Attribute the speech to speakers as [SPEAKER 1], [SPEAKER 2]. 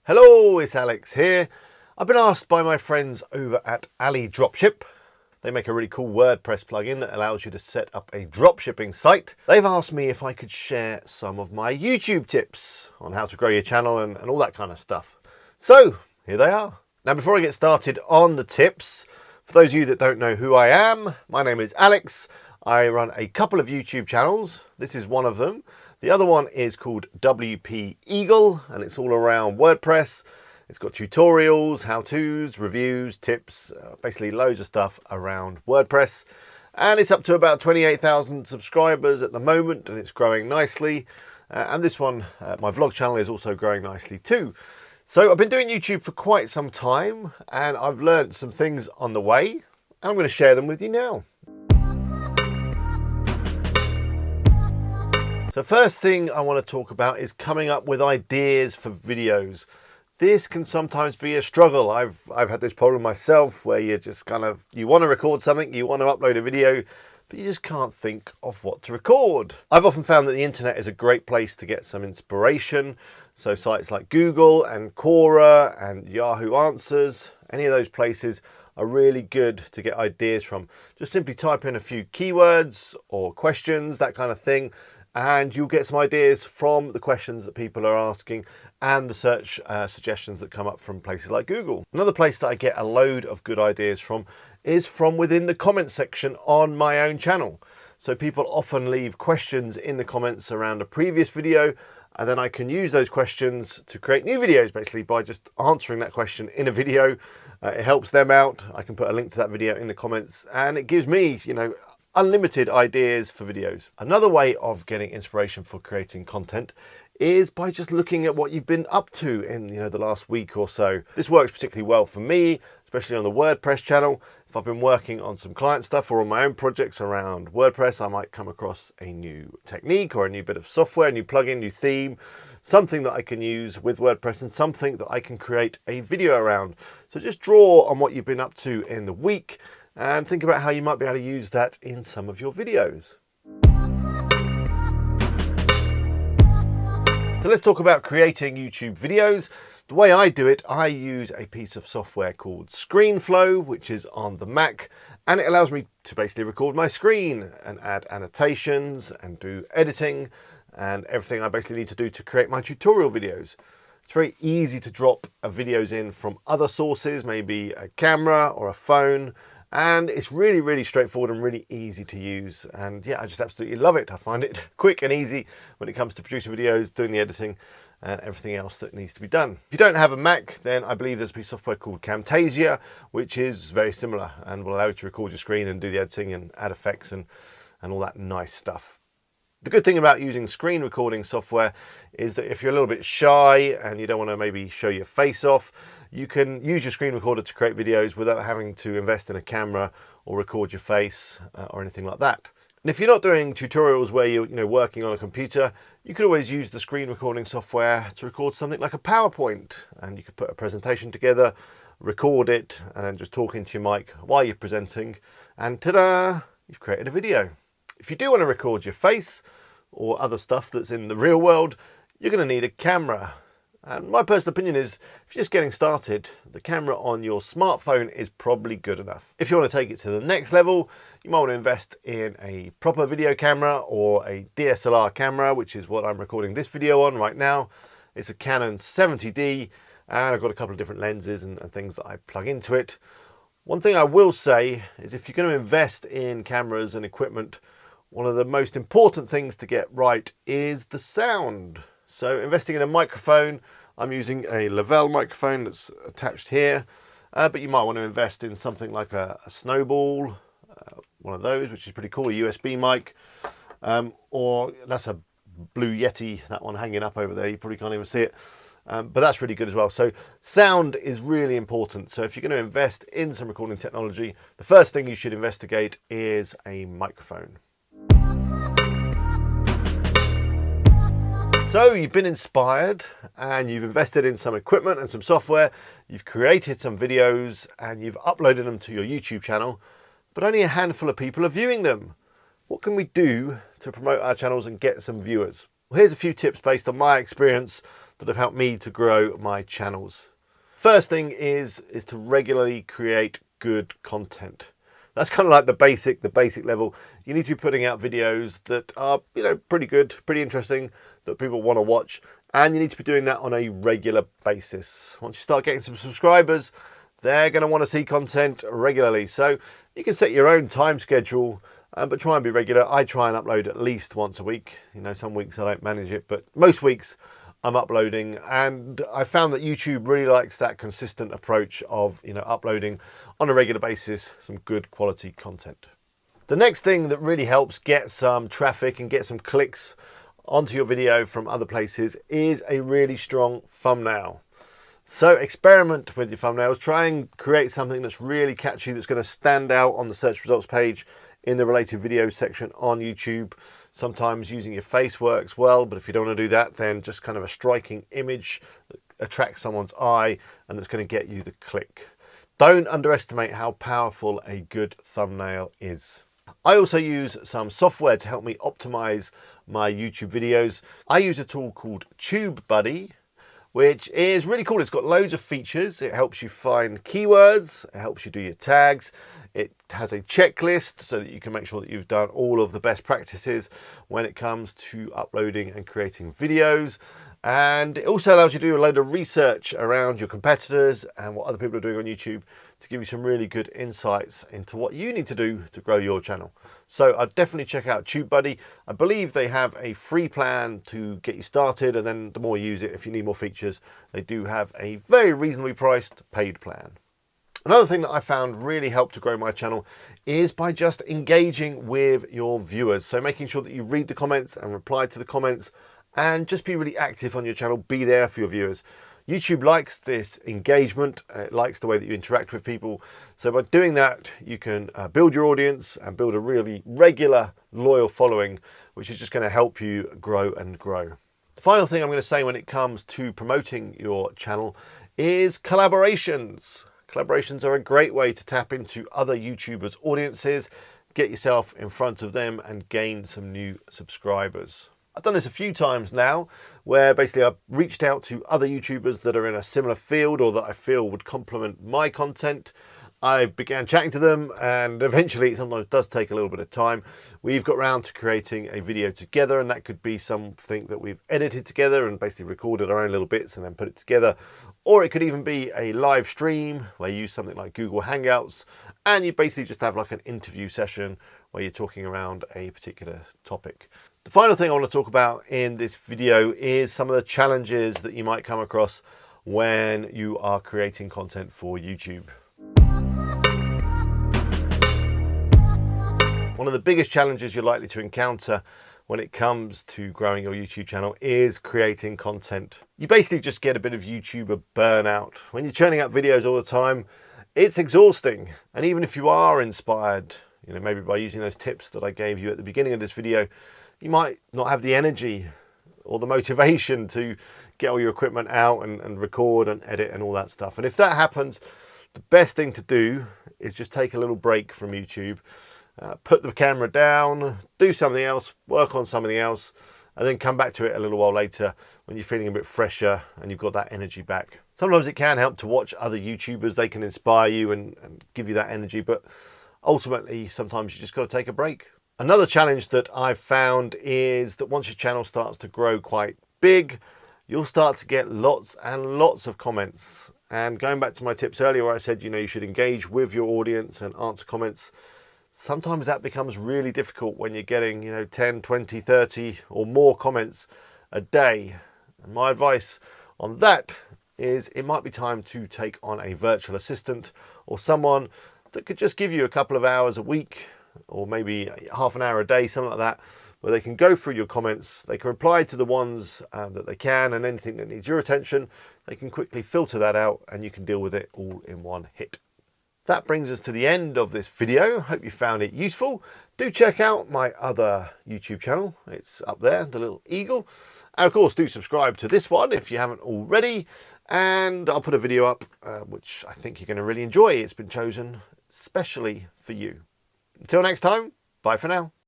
[SPEAKER 1] Hello, it's Alex here. I've been asked by my friends over at Ali Dropship. They make a really cool WordPress plugin that allows you to set up a dropshipping site. They've asked me if I could share some of my YouTube tips on how to grow your channel and all that kind of stuff. So here they are. Now, before I get started on the tips, for those of you that don't know who I am, my name is Alex. I run a couple of YouTube channels. This is one of them. The other one is called WP Eagle, and it's all around WordPress. It's got tutorials, how-tos, reviews, tips, basically loads of stuff around WordPress. And it's up to about 28,000 subscribers at the moment, and it's growing nicely. And this one, my vlog channel, is also growing nicely too. So I've been doing YouTube for quite some time, and I've learned some things on the way, and I'm going to share them with you now. The first thing I want to talk about is coming up with ideas for videos. This can sometimes be a struggle. I've had this problem myself where you just you want to record something, you want to upload a video, but you just can't think of what to record. I've often found that the internet is a great place to get some inspiration. So sites like Google and Quora and Yahoo Answers, any of those places are really good to get ideas from. Just simply type in a few keywords or questions, that kind of thing, and you'll get some ideas from the questions that people are asking and the search suggestions that come up from places like Google. Another place that I get a load of good ideas from is from within the comment section on my own channel. So people often leave questions in the comments around a previous video, and then I can use those questions to create new videos, basically by just answering that question in a video. It helps them out. I can put a link to that video in the comments, and it gives me, unlimited ideas for videos. Another way of getting inspiration for creating content is by just looking at what you've been up to in the last week or so. This works particularly well for me, especially on the WordPress channel. If I've been working on some client stuff or on my own projects around WordPress, I might come across a new technique or a new bit of software, new plugin, new theme, something that I can use with WordPress and something that I can create a video around. So just draw on what you've been up to in the week and think about how you might be able to use that in some of your videos. So let's talk about creating YouTube videos. The way I do it, I use a piece of software called ScreenFlow, which is on the Mac, and it allows me to basically record my screen and add annotations and do editing and everything I basically need to do to create my tutorial videos. It's very easy to drop videos in from other sources, maybe a camera or a phone, and it's really, really straightforward and really easy to use. And yeah, I just absolutely love it. I find it quick and easy when it comes to producing videos, doing the editing, and everything else that needs to be done. If you don't have a Mac, then I believe there's a piece of software called Camtasia, which is very similar and will allow you to record your screen and do the editing and add effects and all that nice stuff. The good thing about using screen recording software is that if you're a little bit shy and you don't want to maybe show your face off, you can use your screen recorder to create videos without having to invest in a camera or record your face or anything like that. And if you're not doing tutorials where you're working on a computer, you could always use the screen recording software to record something like a PowerPoint, and you could put a presentation together, record it, and then just talk into your mic while you're presenting, and ta-da, you've created a video. If you do want to record your face or other stuff that's in the real world, you're going to need a camera. And my personal opinion is, if you're just getting started, the camera on your smartphone is probably good enough. If you want to take it to the next level, you might want to invest in a proper video camera or a DSLR camera, which is what I'm recording this video on right now. It's a Canon 70D, and I've got a couple of different lenses and things that I plug into it. One thing I will say is, if you're going to invest in cameras and equipment, one of the most important things to get right is the sound. So investing in a microphone, I'm using a Lavelle microphone that's attached here, but you might want to invest in something like a Snowball, one of those, which is pretty cool, a USB mic, or that's a Blue Yeti, that one hanging up over there, you probably can't even see it, but that's really good as well. So sound is really important. So if you're going to invest in some recording technology, the first thing you should investigate is a microphone. So you've been inspired and you've invested in some equipment and some software, you've created some videos and you've uploaded them to your YouTube channel, but only a handful of people are viewing them. What can we do to promote our channels and get some viewers? Well, here's a few tips based on my experience that have helped me to grow my channels. First thing is to regularly create good content. That's kind of like the basic level. You need to be putting out videos that are, pretty good, pretty interesting, that people want to watch. And you need to be doing that on a regular basis. Once you start getting some subscribers, they're going to want to see content regularly. So you can set your own time schedule, but try and be regular. I try and upload at least once a week. Some weeks I don't manage it, but most weeks I'm uploading, and I found that YouTube really likes that consistent approach of uploading on a regular basis some good quality content. The next thing that really helps get some traffic and get some clicks onto your video from other places is a really strong thumbnail. So experiment with your thumbnails. Try and create something that's really catchy, that's going to stand out on the search results page in the related videos section on YouTube. Sometimes using your face works well, but if you don't want to do that, then just kind of a striking image that attracts someone's eye and that's going to get you the click. Don't underestimate how powerful a good thumbnail is. I also use some software to help me optimize my YouTube videos. I use a tool called TubeBuddy, which is really cool. It's got loads of features. It helps you find keywords, it helps you do your tags. It has a checklist so that you can make sure that you've done all of the best practices when it comes to uploading and creating videos. And it also allows you to do a load of research around your competitors and what other people are doing on YouTube to give you some really good insights into what you need to do to grow your channel. So I'd definitely check out TubeBuddy. I believe they have a free plan to get you started, and then the more you use it, if you need more features, they do have a very reasonably priced paid plan. Another thing that I found really helped to grow my channel is by just engaging with your viewers. So making sure that you read the comments and reply to the comments and just be really active on your channel, be there for your viewers. YouTube likes this engagement, it likes the way that you interact with people. So by doing that, you can build your audience and build a really regular, loyal following, which is just going to help you grow and grow. The final thing I'm going to say when it comes to promoting your channel is collaborations. Collaborations are a great way to tap into other YouTubers' audiences, get yourself in front of them and gain some new subscribers. I've done this a few times now, where basically I've reached out to other YouTubers that are in a similar field or that I feel would complement my content. I began chatting to them, and eventually it sometimes does take a little bit of time. We've got round to creating a video together, and that could be something that we've edited together and basically recorded our own little bits and then put it together. Or it could even be a live stream where you use something like Google Hangouts and you basically just have like an interview session where you're talking around a particular topic. The final thing I want to talk about in this video is some of the challenges that you might come across when you are creating content for YouTube. One of the biggest challenges you're likely to encounter when it comes to growing your YouTube channel is creating content. You basically just get a bit of YouTuber burnout. When you're churning out videos all the time, it's exhausting. And even if you are inspired, maybe by using those tips that I gave you at the beginning of this video, you might not have the energy or the motivation to get all your equipment out and record and edit and all that stuff. And if that happens, the best thing to do is just take a little break from YouTube, put the camera down, do something else, work on something else, and then come back to it a little while later when you're feeling a bit fresher and you've got that energy back. Sometimes it can help to watch other YouTubers. They can inspire you and give you that energy, but ultimately sometimes you just got to take a break. Another challenge that I've found is that once your channel starts to grow quite big, you'll start to get lots and lots of comments. And going back to my tips earlier where I said, you should engage with your audience and answer comments, sometimes that becomes really difficult when you're getting, 10, 20, 30 or more comments a day. And my advice on that is it might be time to take on a virtual assistant or someone that could just give you a couple of hours a week or maybe half an hour a day, something like that, where they can go through your comments, they can reply to the ones that they can, and anything that needs your attention, they can quickly filter that out and you can deal with it all in one hit. That brings us to the end of this video. Hope you found it useful. Do check out my other YouTube channel. It's up there, the little eagle. And of course, do subscribe to this one if you haven't already. And I'll put a video up, which I think you're going to really enjoy. It's been chosen especially for you. Until next time, bye for now.